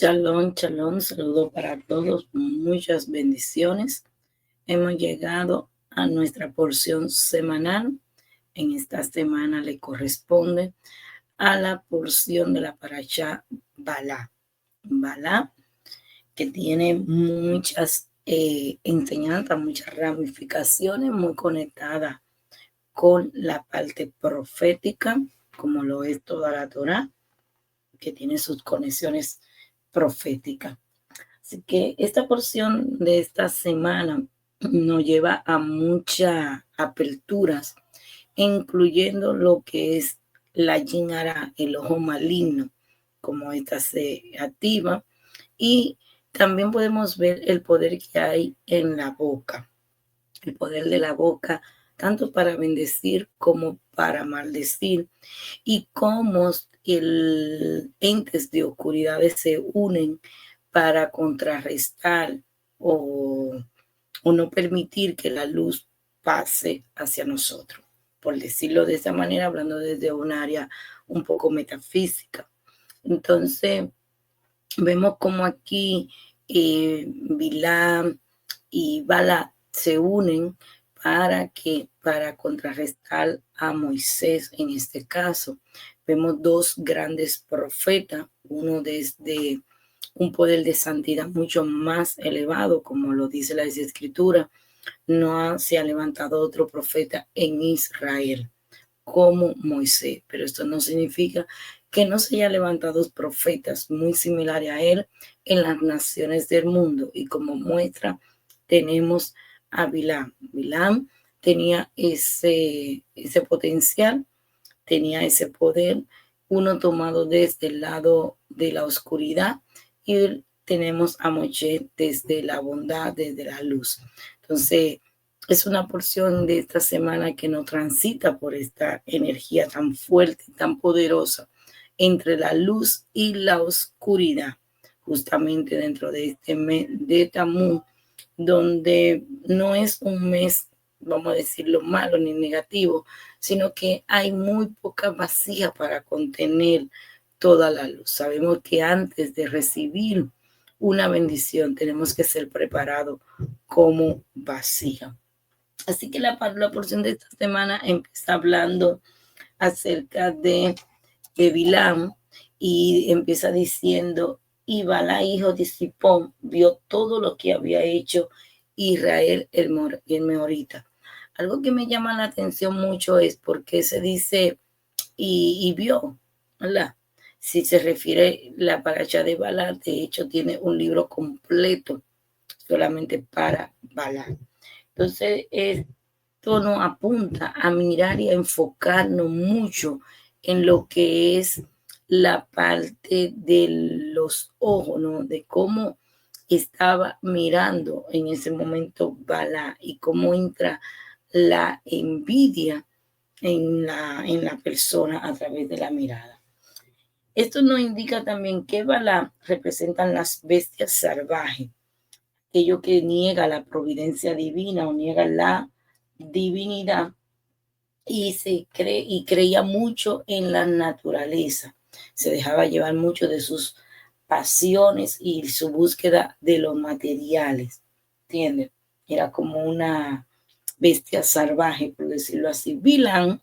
Shalom, shalom, saludo para todos, muchas bendiciones. Hemos llegado a nuestra porción semanal. En esta semana le corresponde a la porción de la parashá Balá. Balá, que tiene muchas enseñanzas, muchas ramificaciones, muy conectadas con la parte profética, como lo es toda la Torá, que tiene sus conexiones proféticas. Así que esta porción de esta semana nos lleva a muchas aperturas, incluyendo lo que es la yin ara, el ojo maligno, como esta se activa, y también podemos ver el poder que hay en la boca, el poder de la boca, tanto para bendecir como para maldecir, y cómo entes de oscuridades se unen para contrarrestar o, o no permitir que la luz pase hacia nosotros, por decirlo de esa manera, hablando desde un área un poco metafísica. Entonces, vemos como aquí Bilam y Bala se unen para contrarrestar a Moisés en este caso. Vemos dos grandes profetas, uno desde un poder de santidad mucho más elevado, como lo dice la Escritura. No se ha levantado otro profeta en Israel como Moisés, pero esto no significa que no se haya levantado profetas muy similares a él en las naciones del mundo. Y como muestra tenemos a Bilam. Bilam tenía ese potencial, tenía ese poder, uno tomado desde el lado de la oscuridad, y tenemos a Moshe desde la bondad, desde la luz. Entonces, es una porción de esta semana que nos transita por esta energía tan fuerte, tan poderosa, entre la luz y la oscuridad, justamente dentro de este mes de Tammuz, donde no es un mes, vamos a decirlo, malo ni negativo, sino que hay muy poca vasija para contener toda la luz. Sabemos que antes de recibir una bendición tenemos que ser preparados como vasija. Así que la porción de esta semana empieza hablando acerca de Bilam, y empieza diciendo: y Balá, hijo de Zipón, vio todo lo que había hecho Israel el Meorita. Algo que me llama la atención mucho es porque se dice y vio, ¿verdad? Si se refiere la paracha de Balá, de hecho tiene un libro completo solamente para Balá. Entonces, esto nos apunta a mirar y a enfocarnos mucho en lo que es la parte de los ojos, ¿no? De cómo estaba mirando en ese momento Balá y cómo entra la envidia en la persona a través de la mirada. Esto nos indica también que Balá representan las bestias salvajes, aquello que niega la providencia divina o niega la divinidad, y creía mucho en la naturaleza. Se dejaba llevar mucho de sus pasiones y su búsqueda de los materiales. ¿Entiendes? Era como una bestia salvaje, por decirlo así. Bilam,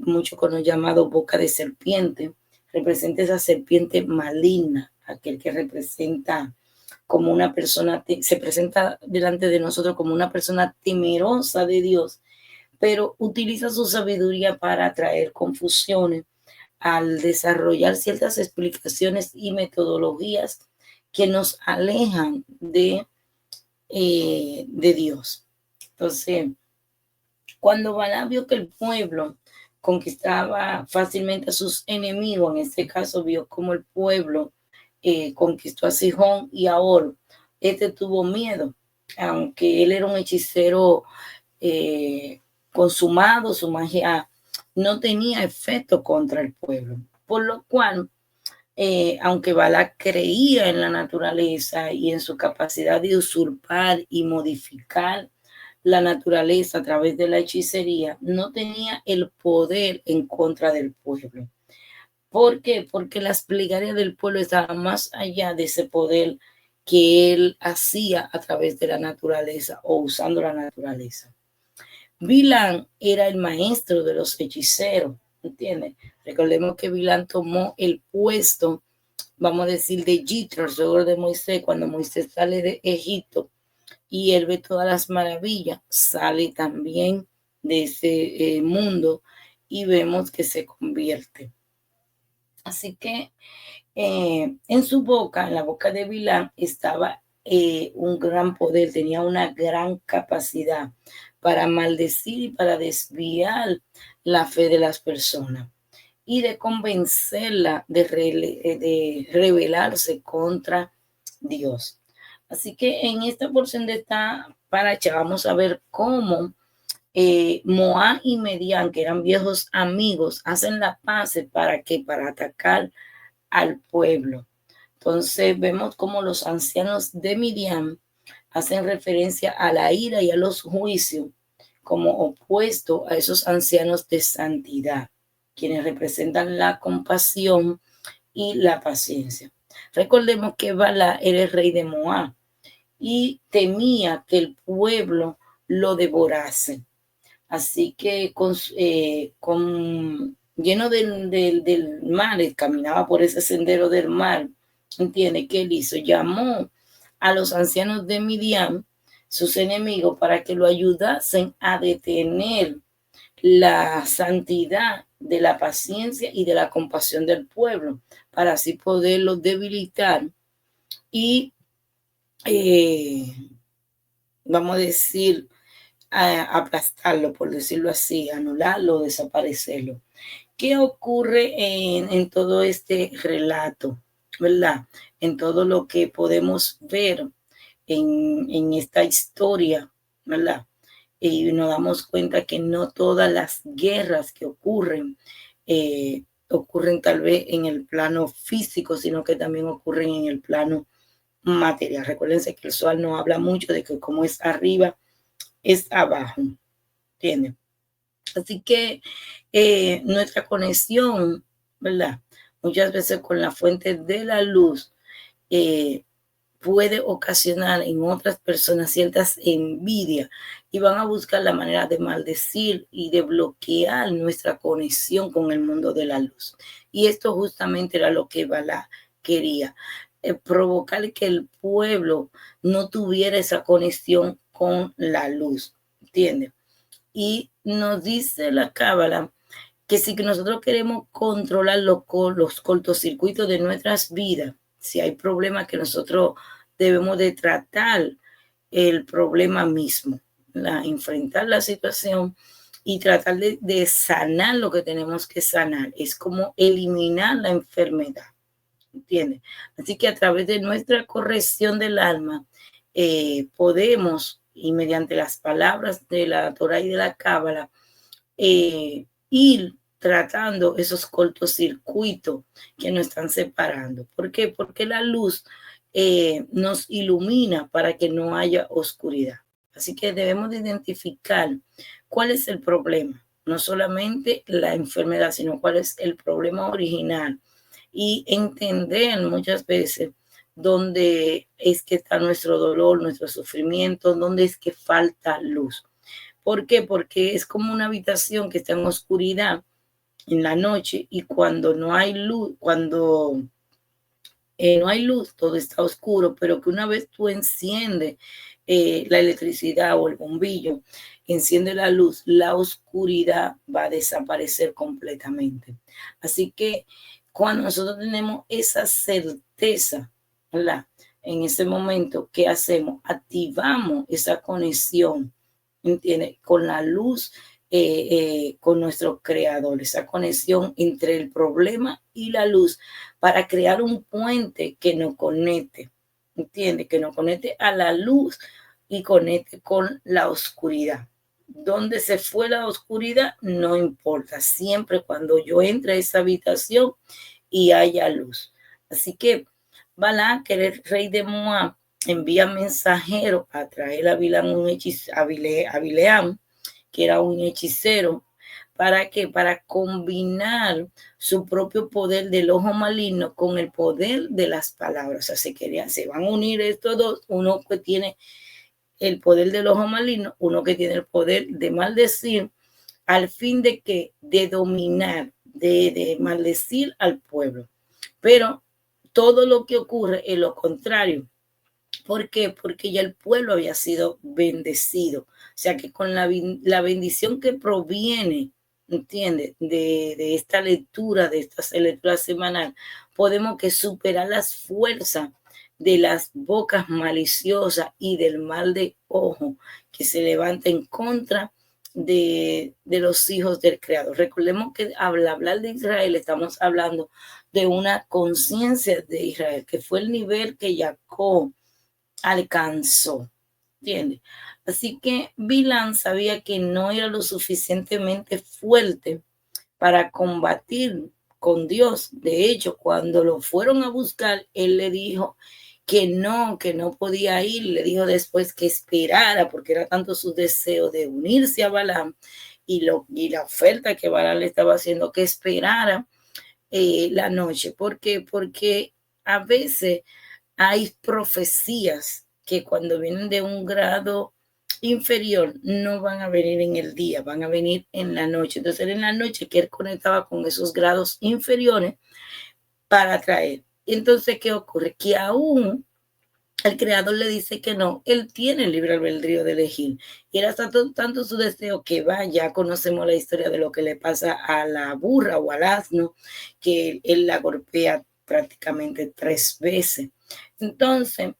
mucho con llamado boca de serpiente, representa esa serpiente maligna, aquel que representa como una persona, se presenta delante de nosotros como una persona temerosa de Dios, pero utiliza su sabiduría para traer confusiones al desarrollar ciertas explicaciones y metodologías que nos alejan de Dios. Entonces, cuando Balaam vio que el pueblo conquistaba fácilmente a sus enemigos, en este caso vio como el pueblo conquistó a Sihón y a Og. Este tuvo miedo, aunque él era un hechicero consumado, su magia no tenía efecto contra el pueblo. Por lo cual, aunque Bala creía en la naturaleza y en su capacidad de usurpar y modificar la naturaleza a través de la hechicería, no tenía el poder en contra del pueblo. ¿Por qué? Porque las plegarias del pueblo estaban más allá de ese poder que él hacía a través de la naturaleza o usando la naturaleza. Bilán era el maestro de los hechiceros, ¿entiendes? Recordemos que Bilán tomó el puesto, vamos a decir, de Jitro, el suegro de Moisés, cuando Moisés sale de Egipto y él ve todas las maravillas, sale también de ese mundo y vemos que se convierte. Así que en su boca, en la boca de Bilán, estaba un gran poder, tenía una gran capacidad para maldecir y para desviar la fe de las personas y de convencerla de rebelarse contra Dios. Así que en esta porción de esta paracha vamos a ver cómo Moab y Medián, que eran viejos amigos, hacen la paz para atacar al pueblo. Entonces vemos como los ancianos de Midian hacen referencia a la ira y a los juicios como opuesto a esos ancianos de santidad, quienes representan la compasión y la paciencia. Recordemos que Balá era el rey de Moab y temía que el pueblo lo devorase. Así que lleno del mal, él caminaba por ese sendero del mal. ¿Entiende? ¿Qué él hizo? Llamó a los ancianos de Midian, sus enemigos, para que lo ayudasen a detener la santidad de la paciencia y de la compasión del pueblo, para así poderlo debilitar y, vamos a decir, aplastarlo, por decirlo así, anularlo, desaparecerlo. ¿Qué ocurre en todo este relato? ¿Verdad? En todo lo que podemos ver en esta historia, ¿verdad? Y nos damos cuenta que no todas las guerras que ocurren tal vez en el plano físico, sino que también ocurren en el plano material. Recuérdense que el Zohar no habla mucho de que como es arriba, es abajo, ¿entiendes? Así que nuestra conexión, ¿verdad? Muchas veces con la fuente de la luz puede ocasionar en otras personas ciertas envidias y van a buscar la manera de maldecir y de bloquear nuestra conexión con el mundo de la luz. Y esto justamente era lo que Balá quería, provocar que el pueblo no tuviera esa conexión con la luz, ¿entiendes? Y nos dice la Cábala que si nosotros queremos controlar los cortocircuitos de nuestras vidas, si hay problemas que nosotros debemos de tratar el problema mismo, enfrentar la situación y tratar de sanar lo que tenemos que sanar. Es como eliminar la enfermedad, ¿entiendes? Así que a través de nuestra corrección del alma, podemos, y mediante las palabras de la Torah y de la Cábala, ir tratando esos cortocircuitos que nos están separando. ¿Por qué? Porque la luz nos ilumina para que no haya oscuridad. Así que debemos de identificar cuál es el problema, no solamente la enfermedad, sino cuál es el problema original y entender muchas veces dónde es que está nuestro dolor, nuestro sufrimiento, dónde es que falta luz. ¿Por qué? Porque es como una habitación que está en oscuridad en la noche y cuando no hay luz, no hay luz, todo está oscuro, pero que una vez tú enciendes la electricidad o el bombillo, enciende la luz, la oscuridad va a desaparecer completamente. Así que cuando nosotros tenemos esa certeza, ¿verdad? En ese momento, ¿qué hacemos? Activamos esa conexión, ¿entiendes? Con la luz, con nuestro creador, esa conexión entre el problema y la luz para crear un puente que nos conecte, ¿entiendes? Que nos conecte a la luz y conecte con la oscuridad. Donde se fue la oscuridad, no importa, siempre cuando yo entre a esa habitación y haya luz. Así que Balá, que era el rey de Moab, envía mensajeros a traer a Bileam, que era un hechicero, ¿Para qué? Para combinar su propio poder del ojo maligno con el poder de las palabras. O sea, se van a unir estos dos, uno que tiene el poder del ojo maligno, uno que tiene el poder de maldecir, al fin de que de dominar, de maldecir al pueblo. Pero todo lo que ocurre es lo contrario. ¿Por qué? Porque ya el pueblo había sido bendecido. O sea que con la bendición que proviene, ¿entiendes? De esta lectura, de esta lectura semanal, podemos que superar las fuerzas de las bocas maliciosas y del mal de ojo que se levanta en contra de los hijos del Creador. Recordemos que al hablar de Israel estamos hablando de una conciencia de Israel, que fue el nivel que Jacob alcanzó, ¿entiendes? Así que Bilán sabía que no era lo suficientemente fuerte para combatir con Dios. De hecho, cuando lo fueron a buscar, él le dijo que no podía ir. Le dijo después que esperara, porque era tanto su deseo de unirse a Balaam y la oferta que Balaam le estaba haciendo, que esperara la noche. ¿Por qué? Porque a veces hay profecías que cuando vienen de un grado inferior no van a venir en el día, van a venir en la noche. Entonces era en la noche que él conectaba con esos grados inferiores para traer. Entonces, ¿qué ocurre? Que aún el creador le dice que no, él tiene el libre albedrío de elegir. Y era tanto su deseo que ya conocemos la historia de lo que le pasa a la burra o al asno, que él la golpea prácticamente 3 veces. Entonces,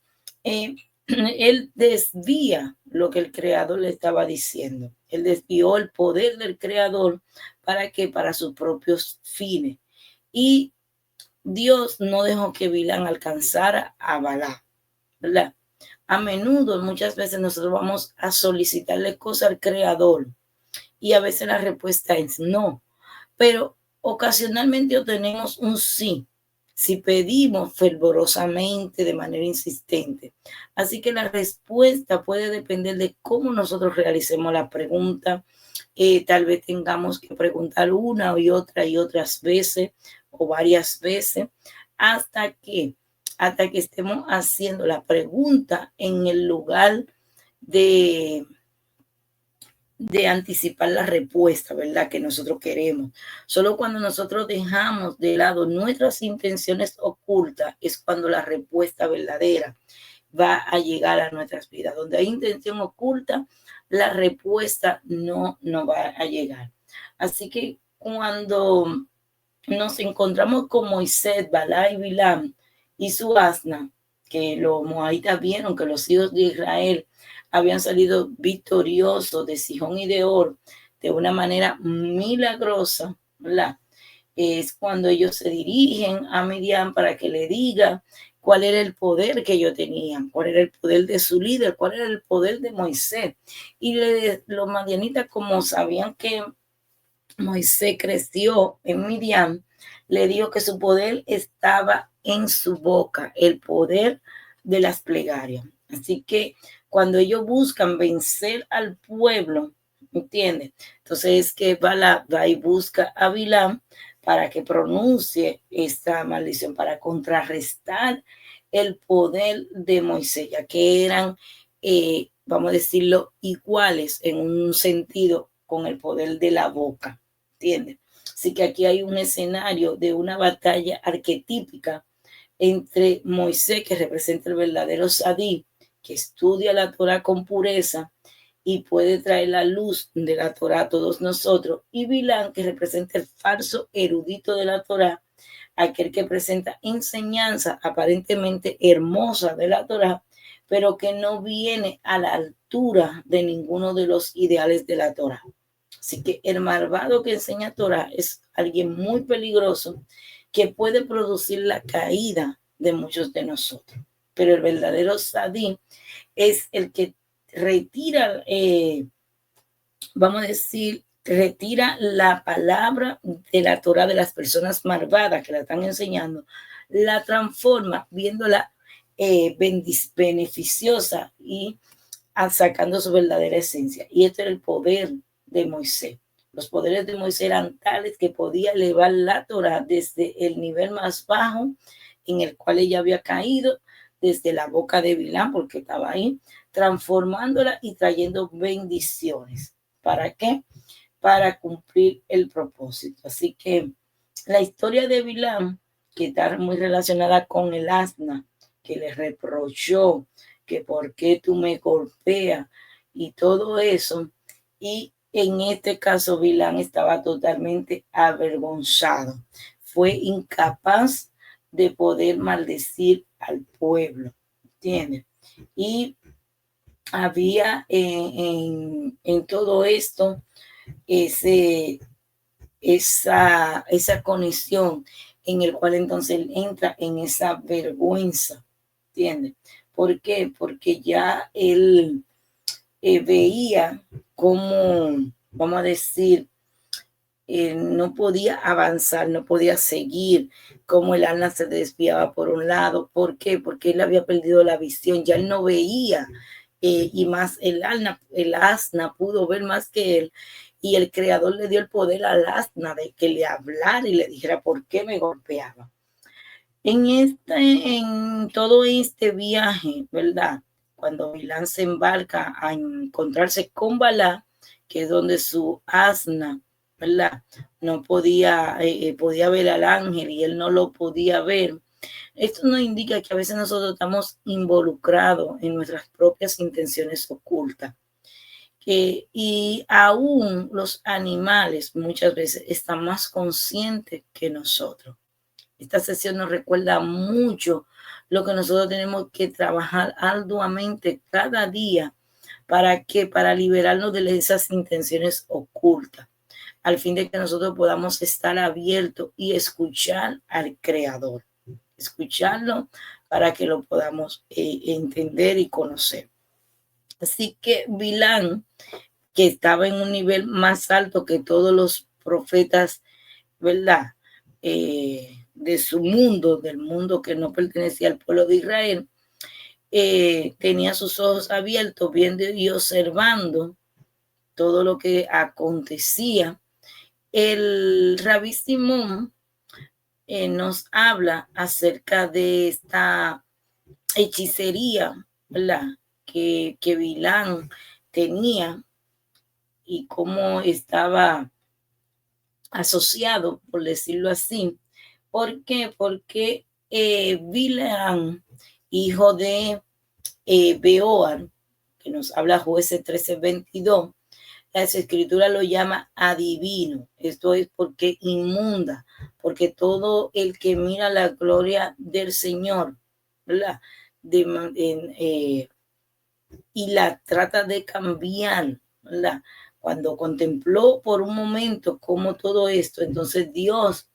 él desvía lo que el creador le estaba diciendo. Él desvió el poder del creador para que para sus propios fines. Y Dios no dejó que Bilán alcanzara a Balaam, ¿verdad? A menudo, muchas veces nosotros vamos a solicitarle cosas al creador y a veces la respuesta es no, pero ocasionalmente obtenemos un sí si pedimos fervorosamente de manera insistente. Así que la respuesta puede depender de cómo nosotros realicemos la pregunta. Tal vez tengamos que preguntar una y otras veces o varias veces hasta que estemos haciendo la pregunta en el lugar de anticipar la respuesta, ¿verdad? Que nosotros queremos. Solo cuando nosotros dejamos de lado nuestras intenciones ocultas es cuando la respuesta verdadera va a llegar a nuestras vidas. Donde hay intención oculta, la respuesta no va a llegar. Así que cuando nos encontramos con Moisés, Balá y Bilam y su asna, que los moabitas vieron que los hijos de Israel habían salido victoriosos de Sihón y de Og de una manera milagrosa, ¿verdad? Es cuando ellos se dirigen a Midian para que le diga cuál era el poder que ellos tenían, cuál era el poder de su líder, cuál era el poder de Moisés. Y los madianitas, como sabían que Moisés creció en Midian, le dijo que su poder estaba en su boca, el poder de las plegarias. Así que cuando ellos buscan vencer al pueblo, ¿entiendes? Entonces es que va y busca a Bilam para que pronuncie esta maldición, para contrarrestar el poder de Moisés, ya que eran, vamos a decirlo, iguales en un sentido con el poder de la boca. ¿Entiendes? Así que aquí hay un escenario de una batalla arquetípica entre Moisés, que representa el verdadero Sadí, que estudia la Torah con pureza y puede traer la luz de la Torah a todos nosotros, y Bilán, que representa el falso erudito de la Torah, aquel que presenta enseñanza aparentemente hermosa de la Torah, pero que no viene a la altura de ninguno de los ideales de la Torah. Así que el malvado que enseña Torah es alguien muy peligroso que puede producir la caída de muchos de nosotros. Pero el verdadero Sadí es el que retira, vamos a decir, retira la palabra de la Torah de las personas malvadas que la están enseñando, la transforma viéndola beneficiosa y sacando su verdadera esencia. Y este era el poder de Moisés. Los poderes de Moisés eran tales que podía elevar la Torá desde el nivel más bajo en el cual ella había caído, desde la boca de Bilán, porque estaba ahí, transformándola y trayendo bendiciones. ¿Para qué? Para cumplir el propósito. Así que la historia de Bilán, que está muy relacionada con el asna, que le reprochó que por qué tú me golpeas y todo eso, y en este caso Bilán estaba totalmente avergonzado, fue incapaz de poder maldecir al pueblo, ¿entiendes? Y había en todo esto ese, esa conexión en el cual entonces él entra en esa vergüenza, ¿entiendes? ¿Por qué? Porque ya él veía cómo, vamos a decir, no podía avanzar, no podía seguir, cómo el alma se desviaba por un lado. ¿Por qué? Porque él había perdido la visión, ya él no veía, y más el asna pudo ver más que él, y el creador le dio el poder al asna de que le hablara y le dijera por qué me golpeaba. En todo este viaje, ¿verdad? Cuando Bilán se embarca a encontrarse con Balá, que es donde su asna, ¿verdad? No podía, podía ver al ángel y él no lo podía ver. Esto nos indica que a veces nosotros estamos involucrados en nuestras propias intenciones ocultas. Y aún los animales muchas veces están más conscientes que nosotros. Esta sesión nos recuerda mucho lo que nosotros tenemos que trabajar arduamente cada día. ¿Para qué? Para liberarnos de esas intenciones ocultas, al fin de que nosotros podamos estar abiertos y escuchar al Creador. Escucharlo para que lo podamos entender y conocer. Así que Bilán, que estaba en un nivel más alto que todos los profetas, ¿verdad? De su mundo, del mundo que no pertenecía al pueblo de Israel, tenía sus ojos abiertos viendo y observando todo lo que acontecía. El Rabí Simón nos habla acerca de esta hechicería, ¿verdad? Que Bilán tenía y cómo estaba asociado, por decirlo así. ¿Por qué? Porque Bilán, hijo de Beoar, que nos habla Jueces 13:22, las escrituras lo llama adivino. Esto es porque inmunda, porque todo el que mira la gloria del Señor, ¿verdad? Y la trata de cambiar, ¿verdad? Cuando contempló por un momento cómo todo esto, entonces Dios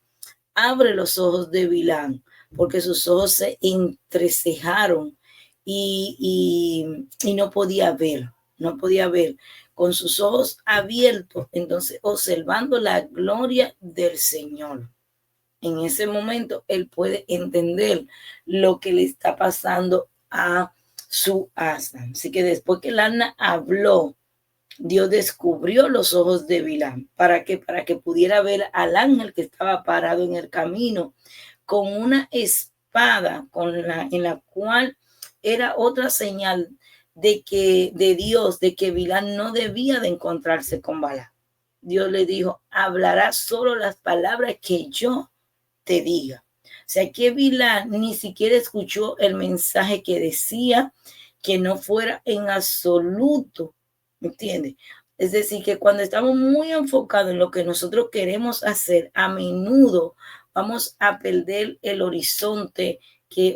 abre los ojos de Bilán, porque sus ojos se entrecejaron y no podía ver, no podía ver. Con sus ojos abiertos, entonces observando la gloria del Señor. En ese momento él puede entender lo que le está pasando a su asna. Así que después que el asna habló, Dios descubrió los ojos de Bilán. ¿Para qué? Para que pudiera ver al ángel que estaba parado en el camino con una espada en la cual era otra señal de Dios, de que Bilán no debía de encontrarse con Balán. Dios le dijo, hablará solo las palabras que yo te diga. O sea, que Bilán ni siquiera escuchó el mensaje que decía que no fuera en absoluto, ¿me entiendes? Es decir, que cuando estamos muy enfocados en lo que nosotros queremos hacer, a menudo vamos a perder el horizonte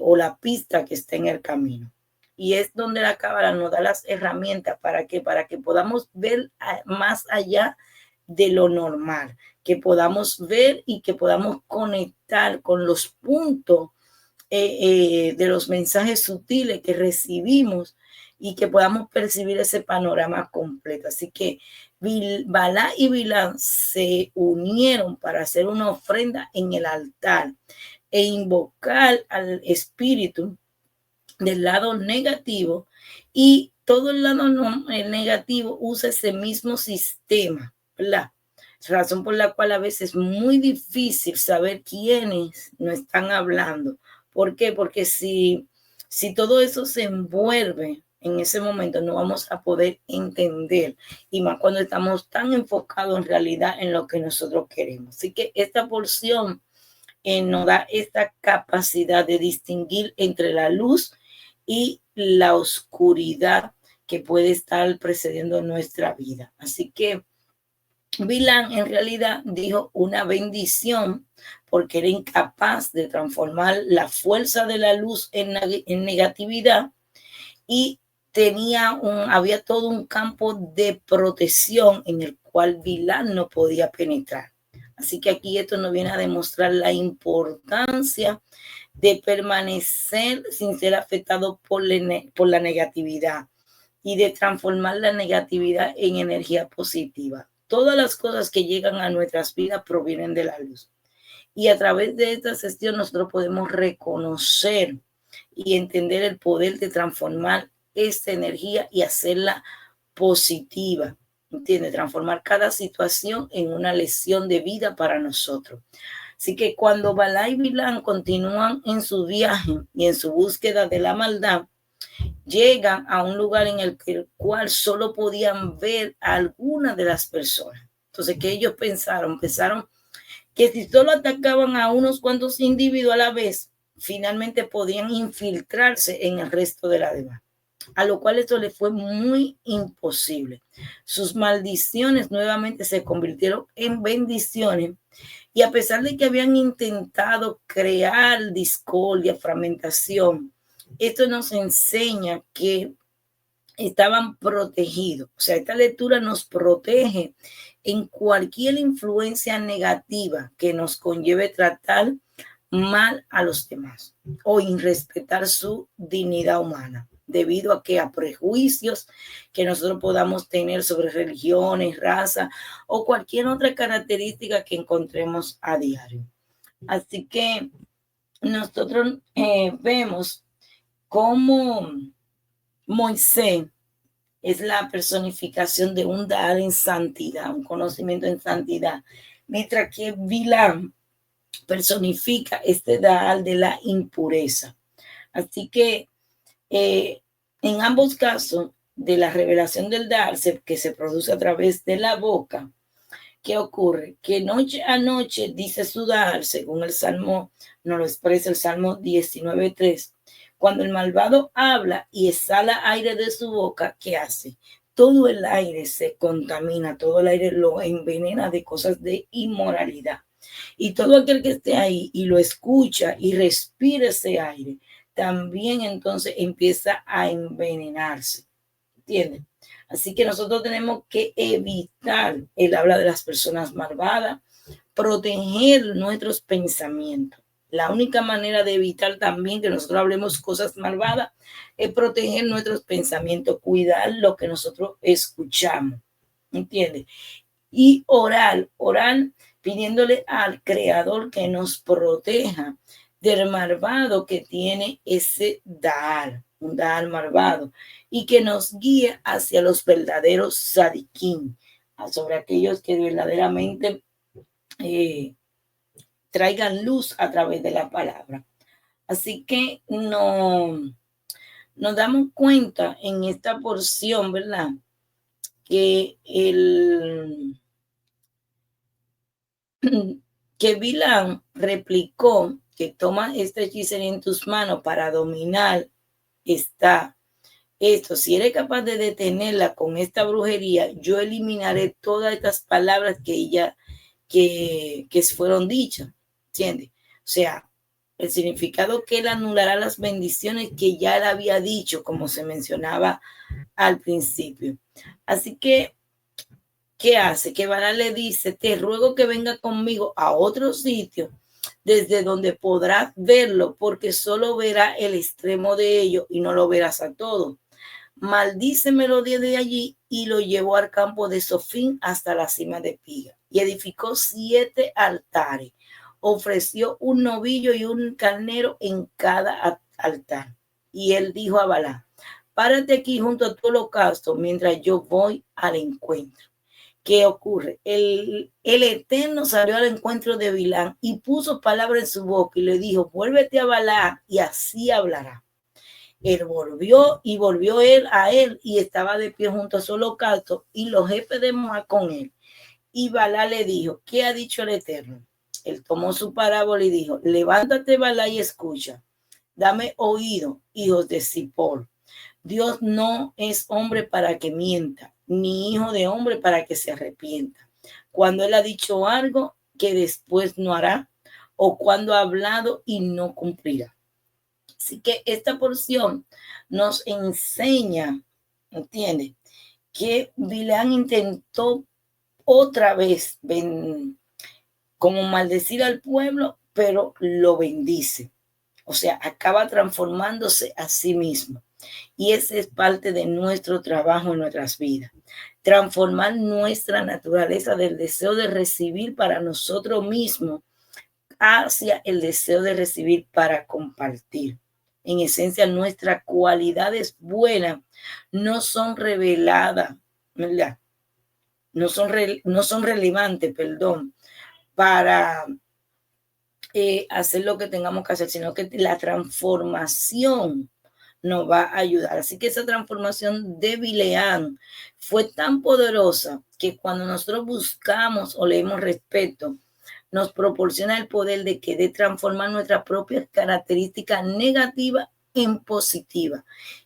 o la pista que está en el camino. Y es donde la cábala nos da las herramientas para que podamos ver más allá de lo normal, que podamos ver y que podamos conectar con los puntos de los mensajes sutiles que recibimos y que podamos percibir ese panorama completo. Así que Balá y Bilán se unieron para hacer una ofrenda en el altar e invocar al espíritu del lado negativo, y todo el lado negativo usa ese mismo sistema, ¿verdad? razón por la cual a veces es muy difícil saber quiénes nos están hablando. ¿Por qué? Porque si todo eso se envuelve en ese momento, no vamos a poder entender, y más cuando estamos tan enfocados en realidad en lo que nosotros queremos. Así que esta porción nos da esta capacidad de distinguir entre la luz y la oscuridad que puede estar precediendo nuestra vida. Así que Bilam en realidad dijo una bendición porque era incapaz de transformar la fuerza de la luz en negatividad, y había todo un campo de protección en el cual Bilam no podía penetrar. Así que aquí esto nos viene a demostrar la importancia de permanecer sin ser afectado por la negatividad y de transformar la negatividad en energía positiva. Todas las cosas que llegan a nuestras vidas provienen de la luz. Y a través de esta sesión nosotros podemos reconocer y entender el poder de transformar esta energía y hacerla positiva. ¿Entiendes? Transformar cada situación en una lección de vida para nosotros. Así que cuando Balá y Bilam continúan en su viaje y en su búsqueda de la maldad, llegan a un lugar en el cual solo podían ver a algunas de las personas. Entonces, ¿qué ellos pensaron? Pensaron que si solo atacaban a unos cuantos individuos a la vez, finalmente podían infiltrarse en el resto de la demás. A lo cual esto les fue muy imposible. Sus maldiciones nuevamente se convirtieron en bendiciones, y a pesar de que habían intentado crear discordia, fragmentación, esto nos enseña que estaban protegidos. O sea, esta lectura nos protege en cualquier influencia negativa que nos conlleve tratar mal a los demás o irrespetar su dignidad humana, debido a prejuicios que nosotros podamos tener sobre religiones, raza o cualquier otra característica que encontremos a diario. Así que nosotros vemos cómo Moisés es la personificación de un dar en santidad, un conocimiento en santidad, mientras que Bilam personifica este dar de la impureza. Así que en ambos casos de la revelación del dar que se produce a través de la boca, ¿qué ocurre? Que noche a noche dice su dar, según el Salmo, nos lo expresa el Salmo 19:3. Cuando el malvado habla y exhala aire de su boca, ¿qué hace? Todo el aire se contamina, todo el aire lo envenena de cosas de inmoralidad. Y todo aquel que esté ahí y lo escucha y respira ese aire, también entonces empieza a envenenarse. ¿Entienden? Así que nosotros tenemos que evitar el habla de las personas malvadas, proteger nuestros pensamientos. La única manera de evitar también que nosotros hablemos cosas malvadas es proteger nuestros pensamientos, cuidar lo que nosotros escuchamos. ¿Entiendes? Y orar pidiéndole al Creador que nos proteja del malvado que tiene ese dar, un dar malvado, y que nos guíe hacia los verdaderos sadiquín, sobre aquellos que verdaderamente traigan luz a través de la palabra. Así que nos damos cuenta en esta porción, ¿verdad? Que que Bilam replicó que toma esta hechicería en tus manos para dominar esto. Si eres capaz de detenerla con esta brujería, yo eliminaré todas estas palabras que fueron dichas. ¿Entiendes? O sea, el significado que él anulará las bendiciones que ya él había dicho, como se mencionaba al principio. Así que ¿qué hace? Que Balán le dice, te ruego que venga conmigo a otro sitio desde donde podrás verlo, porque solo verá el extremo de ello y no lo verás a todo. Maldícemelo desde allí, y lo llevó al campo de Sofín hasta la cima de Piga, y edificó 7 altares. Ofreció un novillo y un carnero en cada altar. Y él dijo a Balán, párate aquí junto a tu holocausto mientras yo voy al encuentro. ¿qué ocurre? El Eterno salió al encuentro de Bilam y puso palabra en su boca y le dijo, vuélvete a Balaam y así hablará. Él volvió él a él y estaba de pie junto a su holocausto y los jefes de Moab con él. Y Balaam le dijo, ¿qué ha dicho el Eterno? Él tomó su parábola y dijo, levántate Balaam y escucha. Dame oído, hijos de Zippor. Dios no es hombre para que mienta, ni hijo de hombre para que se arrepienta. Cuando él ha dicho algo que después no hará, o cuando ha hablado y no cumplirá. Así que esta porción nos enseña, ¿entiendes? Que Bileam intentó otra vez como maldecir al pueblo, pero lo bendice. O sea, acaba transformándose a sí mismo. Y ese es parte de nuestro trabajo en nuestras vidas. Transformar nuestra naturaleza del deseo de recibir para nosotros mismos hacia el deseo de recibir para compartir. En esencia, nuestras cualidades buenas no son reveladas, ¿verdad? No son relevantes, perdón, para hacer lo que tengamos que hacer, sino que la transformación nos va a ayudar. Así que esa transformación de Bileam fue tan poderosa que cuando nosotros buscamos o leemos respeto, nos proporciona el poder de transformar nuestras propias características negativas en positivas.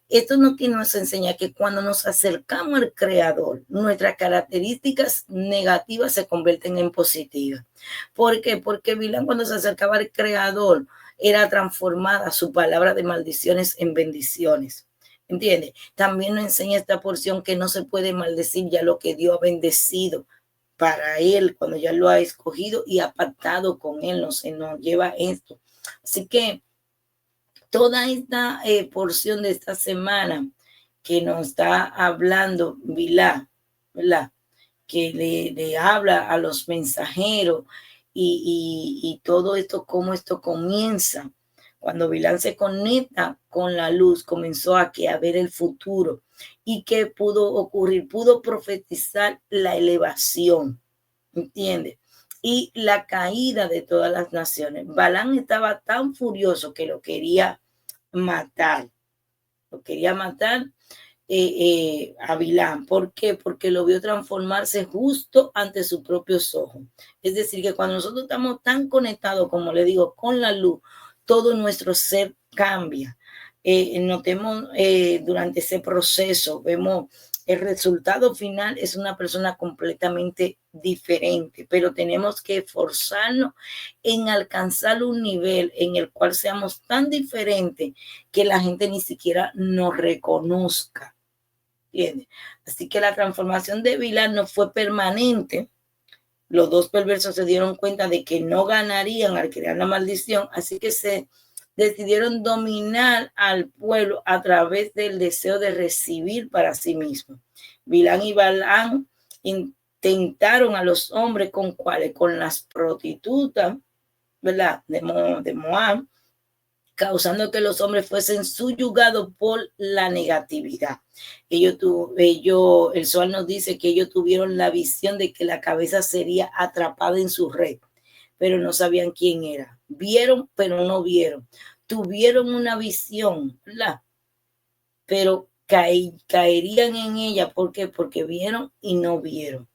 Esto nos enseña que cuando nos acercamos al Creador, nuestras características negativas se convierten en positivas. ¿Por qué? Porque Bileam, cuando se acercaba al Creador, era transformada su palabra de maldiciones en bendiciones. ¿Entiendes? También nos enseña esta porción que no se puede maldecir ya lo que Dios ha bendecido para él, cuando ya lo ha escogido y ha pactado con él, nos lleva esto. Así que toda esta porción de esta semana que nos está hablando Bileam, ¿verdad? Que le habla a los mensajeros y todo esto, cómo esto comienza. Cuando Bileam se conecta con la luz, comenzó a ver el futuro. ¿Y qué pudo ocurrir? Pudo profetizar la elevación, ¿entiendes? Y la caída de todas las naciones. Balaam estaba tan furioso que lo quería matar. Lo quería matar a Bileam. ¿Por qué? Porque lo vio transformarse justo ante sus propios ojos. Es decir, que cuando nosotros estamos tan conectados, como le digo, con la luz, todo nuestro ser cambia. Notemos durante ese proceso, vemos el resultado final es una persona completamente diferente, pero tenemos que esforzarnos en alcanzar un nivel en el cual seamos tan diferentes que la gente ni siquiera nos reconozca. ¿Entiendes? Así que la transformación de Bileam no fue permanente. Los dos perversos se dieron cuenta de que no ganarían al crear la maldición, así que se decidieron dominar al pueblo a través del deseo de recibir para sí mismos. Bileam y Balaam intentaron a los hombres con las prostitutas, ¿verdad? De Moab, causando que los hombres fuesen subyugados por la negatividad. El Zohar nos dice que ellos tuvieron la visión de que la cabeza sería atrapada en su red, pero no sabían quién era. Vieron, pero no vieron. Tuvieron una visión, ¿verdad? Pero caerían en ella. ¿Por qué? Porque vieron y no vieron.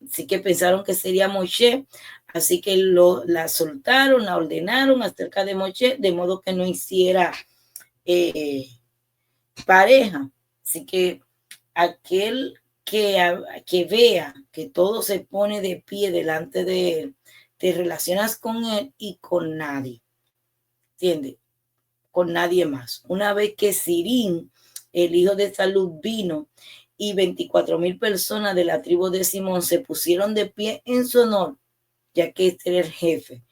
Así que pensaron que sería Moshe, así que la soltaron, la ordenaron acerca de Moshe, de modo que no hiciera pareja. Así que aquel que vea que todo se pone de pie delante de él, te relacionas con él y con nadie. ¿Entiendes? Con nadie más. Una vez que Sirín, el hijo de Salud, vino y 24,000 personas de la tribu de Simón se pusieron de pie en su honor, ya que este era el jefe.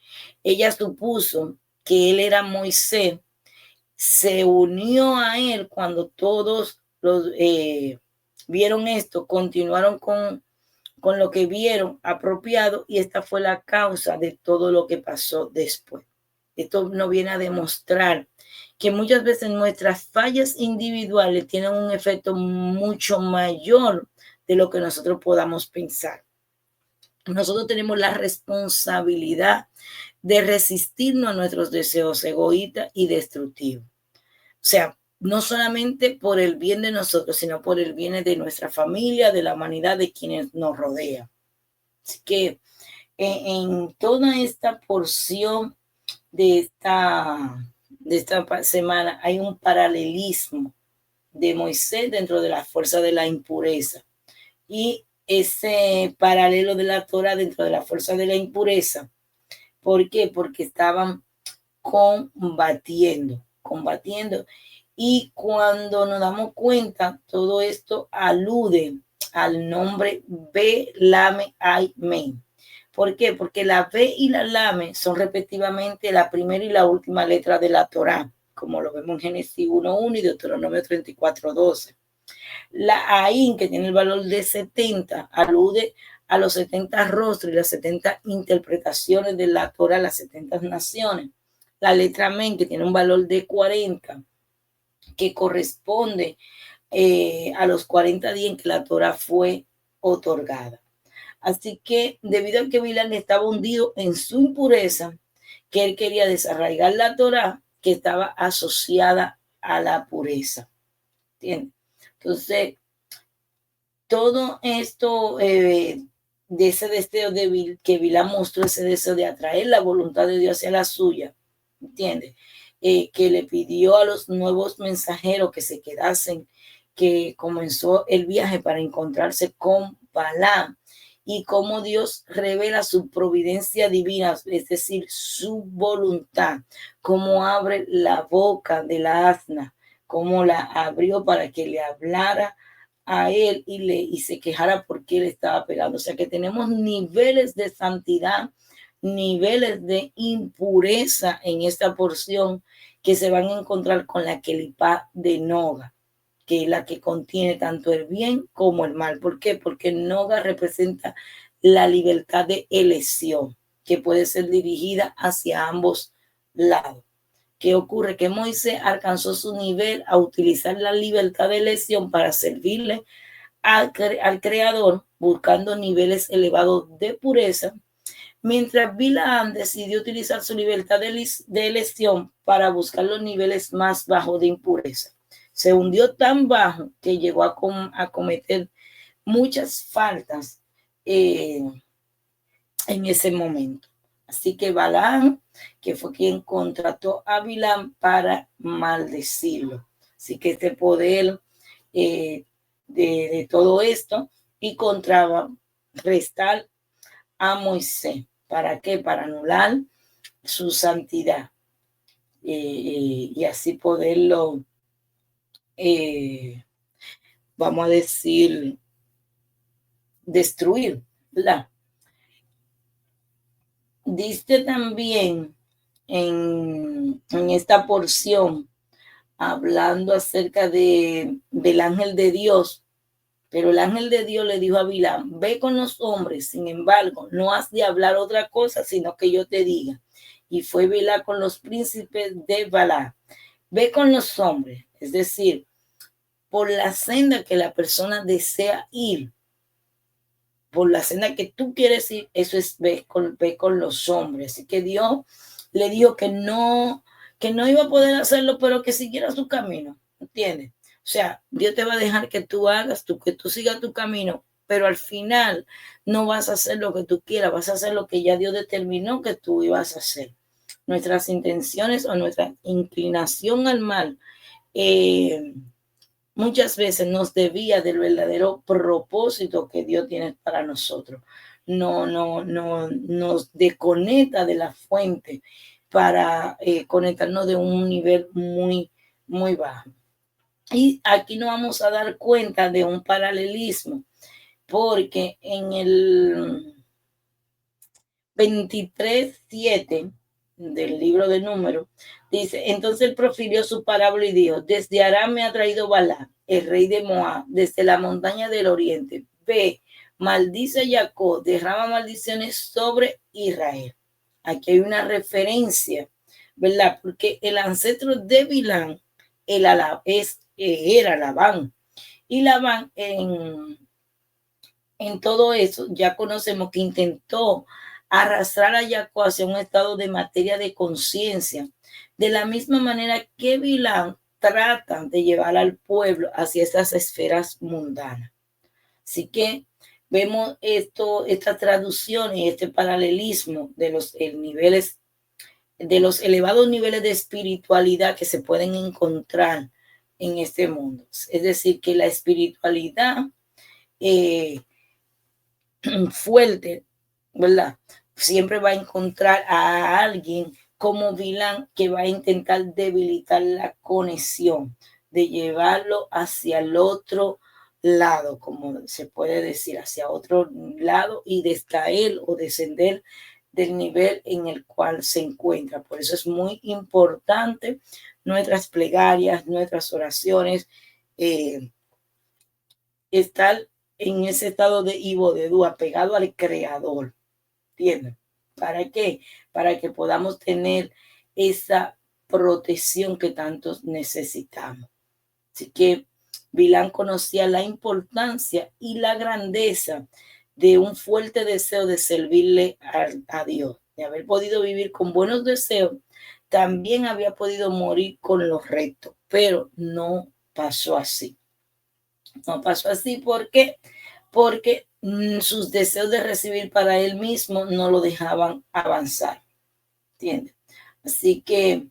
Ella supuso que él era Moisés, se unió a él cuando todos vieron esto, continuaron con lo que vieron apropiado y esta fue la causa de todo lo que pasó después. Esto nos viene a demostrar que muchas veces nuestras fallas individuales tienen un efecto mucho mayor de lo que nosotros podamos pensar. Nosotros tenemos la responsabilidad de resistirnos a nuestros deseos egoístas y destructivos. O sea, no solamente por el bien de nosotros, sino por el bien de nuestra familia, de la humanidad, de quienes nos rodean. Así que en toda esta porción de esta semana hay un paralelismo de Moisés dentro de la fuerza de la impureza. Y ese paralelo de la Torah dentro de la fuerza de la impureza. ¿Por qué? Porque estaban combatiendo. Y cuando nos damos cuenta, todo esto alude al nombre Be-Lame Ay-Men. ¿Por qué? Porque la Be y la Lame son respectivamente la primera y la última letra de la Torá, como lo vemos en Génesis 1:1 y Deuteronomio 34:12. La Ain, que tiene el valor de 70, alude a los 70 rostros y las 70 interpretaciones de la Torá, las 70 naciones. La letra Men, que tiene un valor de 40, que corresponde a los 40 días en que la Torá fue otorgada. Así que debido a que Bilán estaba hundido en su impureza, que él quería desarraigar la Torá, que estaba asociada a la pureza. ¿Entiendes? Entonces, todo esto de ese deseo que Bilán mostró, ese deseo de atraer la voluntad de Dios hacia la suya, ¿entiendes? Que le pidió a los nuevos mensajeros que se quedasen, que comenzó el viaje para encontrarse con Balaam, y cómo Dios revela su providencia divina, es decir, su voluntad, cómo abre la boca de la asna, cómo la abrió para que le hablara a él y se quejara porque él estaba pegando. O sea que tenemos niveles de santidad, niveles de impureza en esta porción que se van a encontrar con la kelipá de Noga, que es la que contiene tanto el bien como el mal. ¿Por qué? Porque Noga representa la libertad de elección, que puede ser dirigida hacia ambos lados. ¿Qué ocurre? Que Moisés alcanzó su nivel a utilizar la libertad de elección para servirle al Creador, buscando niveles elevados de pureza, mientras Bilaam decidió utilizar su libertad de elección para buscar los niveles más bajos de impureza. Se hundió tan bajo que llegó a cometer muchas faltas en ese momento. Así que Balaam, que fue quien contrató a Bilam para maldecirlo. Así que este poder de todo esto y contrarrestar a Moisés. ¿Para qué? Para anular su santidad y así poderlo, vamos a decir, destruir, ¿verdad? Dice también en esta porción, hablando acerca del ángel de Dios, pero el ángel de Dios le dijo a Bilam, ve con los hombres, sin embargo, no has de hablar otra cosa, sino que yo te diga. Y fue Bilam con los príncipes de Balá. Ve con los hombres, es decir, por la senda que la persona desea ir, por la senda que tú quieres ir, eso es ve con los hombres. Así que Dios le dijo que no iba a poder hacerlo, pero que siguiera su camino, ¿entiendes? O sea, Dios te va a dejar que tú hagas, que tú sigas tu camino, pero al final no vas a hacer lo que tú quieras, vas a hacer lo que ya Dios determinó que tú ibas a hacer. Nuestras intenciones o nuestra inclinación al mal muchas veces nos desvía del verdadero propósito que Dios tiene para nosotros. No nos desconecta de la fuente para conectarnos de un nivel muy, muy bajo. Y aquí nos vamos a dar cuenta de un paralelismo, porque en el 23:7 del libro de Números, dice, entonces él profirió su parábola y dijo, desde Aram me ha traído Balá, el rey de Moab, desde la montaña del oriente. Ve, maldice a Jacob, derrama maldiciones sobre Israel. Aquí hay una referencia, ¿verdad? Porque el ancestro de Bilán era Labán. Y Labán en todo eso, ya conocemos que intentó arrastrar a Jacob hacia un estado de materia de conciencia, de la misma manera que Bilán trata de llevar al pueblo hacia esas esferas mundanas. Así que vemos esta traducción y este paralelismo de los niveles, de los elevados niveles de espiritualidad que se pueden encontrar en este mundo. Es decir, que la espiritualidad fuerte, ¿verdad? Siempre va a encontrar a alguien como Bilán que va a intentar debilitar la conexión, de llevarlo hacia el otro lado, como se puede decir, hacia otro lado y descaer o descender del nivel en el cual se encuentra. Por eso es muy importante nuestras plegarias, nuestras oraciones, estar en ese estado de Ivo de Du, apegado al Creador. ¿Entienden? ¿Para qué? Para que podamos tener esa protección que tantos necesitamos. Así que Bilán conocía la importancia y la grandeza de un fuerte deseo de servirle a Dios, de haber podido vivir con buenos deseos. También había podido morir con los rectos, pero no pasó así. No pasó así, ¿por qué? Porque sus deseos de recibir para él mismo no lo dejaban avanzar, ¿entiendes? Así que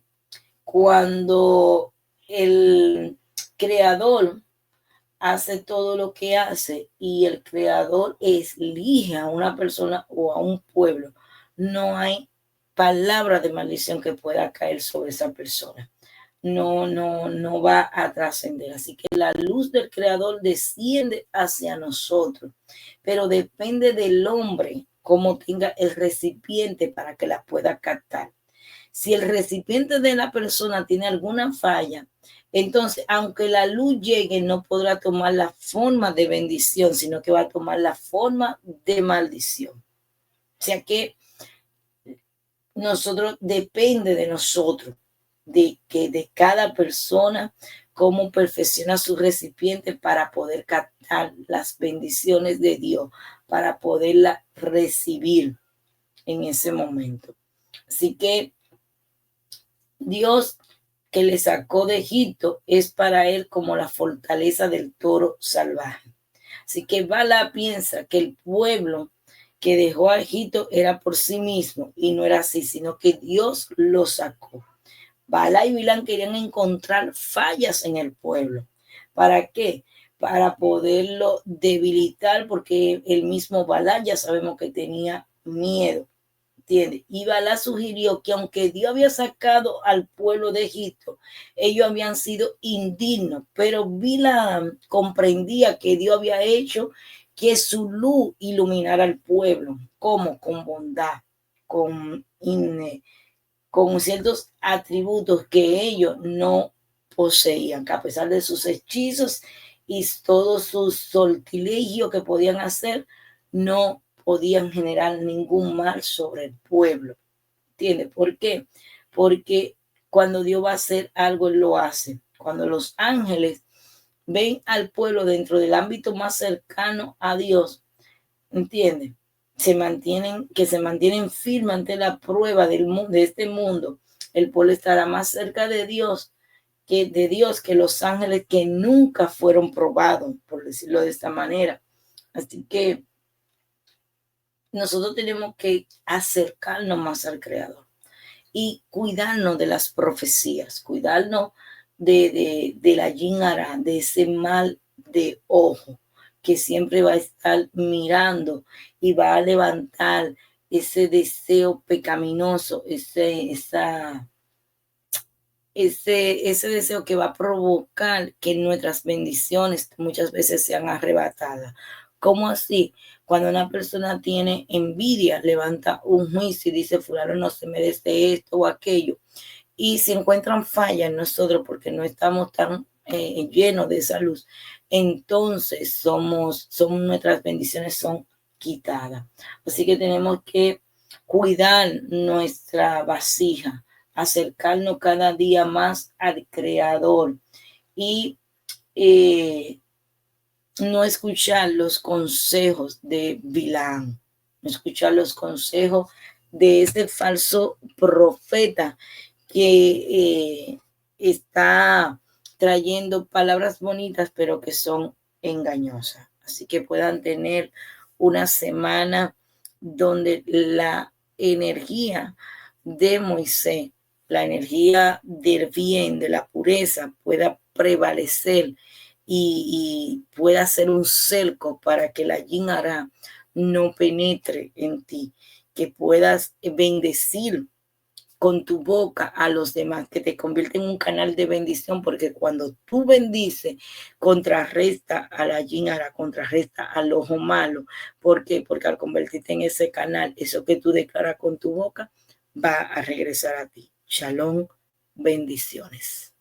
cuando el creador hace todo lo que hace y el creador elige a una persona o a un pueblo, no hay palabra de maldición que pueda caer sobre esa persona. No va a trascender. Así que la luz del Creador desciende hacia nosotros, pero depende del hombre cómo tenga el recipiente para que la pueda captar. Si el recipiente de la persona tiene alguna falla, entonces, aunque la luz llegue, no podrá tomar la forma de bendición, sino que va a tomar la forma de maldición. O sea que nosotros, depende de nosotros, de cada persona, cómo perfecciona su recipiente para poder captar las bendiciones de Dios, para poderla recibir en ese momento. Así que Dios que le sacó de Egipto es para él como la fortaleza del toro salvaje. Así que Bala piensa que el pueblo que dejó a Egipto era por sí mismo, y no era así, sino que Dios lo sacó. Bala y Bilán querían encontrar fallas en el pueblo. ¿Para qué? Para poderlo debilitar, porque el mismo Bala ya sabemos que tenía miedo. ¿Entiendes? Y Balá sugirió que aunque Dios había sacado al pueblo de Egipto, ellos habían sido indignos, pero Bilam comprendía que Dios había hecho que su luz iluminara al pueblo, como con bondad, con ciertos atributos que ellos no poseían, que a pesar de sus hechizos y todos sus sortilegios que podían hacer, no podían generar ningún mal sobre el pueblo. ¿Entiendes? ¿Por qué? Porque cuando Dios va a hacer algo, Él lo hace. Cuando los ángeles ven al pueblo dentro del ámbito más cercano a Dios, ¿entiendes? Se mantienen firmes ante la prueba de este mundo. El pueblo estará más cerca de Dios que los ángeles que nunca fueron probados, por decirlo de esta manera. Así que nosotros tenemos que acercarnos más al Creador y cuidarnos de las profecías, cuidarnos de la yin-ara, de ese mal de ojo que siempre va a estar mirando y va a levantar ese deseo pecaminoso, ese deseo que va a provocar que nuestras bendiciones muchas veces sean arrebatadas. ¿Cómo así? Cuando una persona tiene envidia, levanta un juicio y dice, fulano no se merece esto o aquello. Y se encuentran fallas en nosotros porque no estamos tan llenos de esa luz. Entonces nuestras bendiciones son quitadas. Así que tenemos que cuidar nuestra vasija, acercarnos cada día más al Creador y no escuchar los consejos de Bilam, no escuchar los consejos de ese falso profeta que está trayendo palabras bonitas, pero que son engañosas. Así que puedan tener una semana donde la energía de Moisés, la energía del bien, de la pureza, pueda prevalecer y pueda ser un cerco para que la yin hará no penetre en ti, que puedas bendecir con tu boca a los demás, que te convierte en un canal de bendición, porque cuando tú bendices, contrarresta a la yinara, contrarresta al ojo malo. ¿Por qué? Porque al convertirte en ese canal, eso que tú declaras con tu boca va a regresar a ti. Shalom, bendiciones.